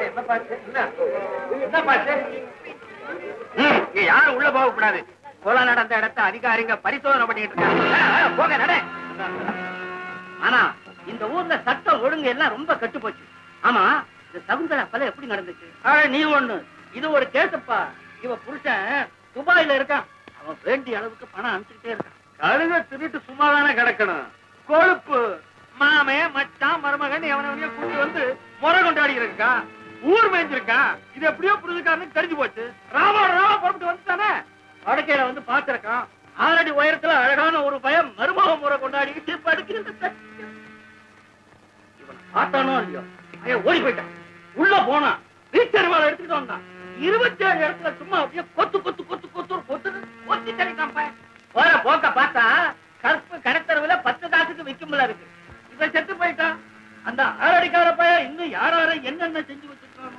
என்ன பாட்டு? என்ன பாட்டு? யாரும் உள்ள போக கூடாது. கொலை நடந்த இடத்த அதிகாரிங்க பரிசோதனை பண்ணிட்டு இருக்காங்க. போக நட. ஆனா இந்த ஊர்ல சட்டம் ஒழுங்கு எல்லாம் ரொம்ப கெட்டு போச்சு. ஆமா, இந்த சகுந்தலா கொலை எப்படி நடந்துச்சு? நீ ஒண்ணு, இது ஒரு கேசுப்பா. இவ புருஷன் துபாயில இருக்கான். அவன் வேண்டிய அளவுக்கு பணம் அனுப்பிச்சுட்டே இருக்கான். கழுத திருட்டு சும்மாதானே கிடக்கணும். கொழுப்பு மாமே மச்சான் மருமகன் எவனைய கூட்டி வந்து முறை கொண்டாடி இருக்கா. ஊர் மேய்ஞ்சிருக்கா. இது எப்படியோ புரிஞ்சுக்காரனுக்கு தெரிஞ்சு போச்சு. ராவோட ராவா புறப்பட்டு வந்துட்டானே. வடக்கையில வந்து பாத்திருக்கான். 6 அடி உயரத்துல அழகான ஒரு பயம் மருமக முறை கொண்டாடிக்கிட்டு படுக்கிறது. இவன் பார்த்தானோ இல்லையோ, பையன் ஓடி போயிட்டான். உள்ள போனான். வீச்சருவாளை எடுத்துட்டு வந்தான். 27 இடத்துல சும்மா அப்படியே கொத்து கொத்து கொத்து கொத்து கொத்து கொத்தி தனிக்கான் பையன். போற போக்க பார்த்தா கருப்பு கடத்தரவுல 10 காசுக்கு விக்கும்ல இருக்கு. இவ செத்து போயிட்டான். அந்த 6 அடிக்கார பையன் இன்னும் யாரார என்னென்ன செஞ்சு வச்சிருக்கானோ.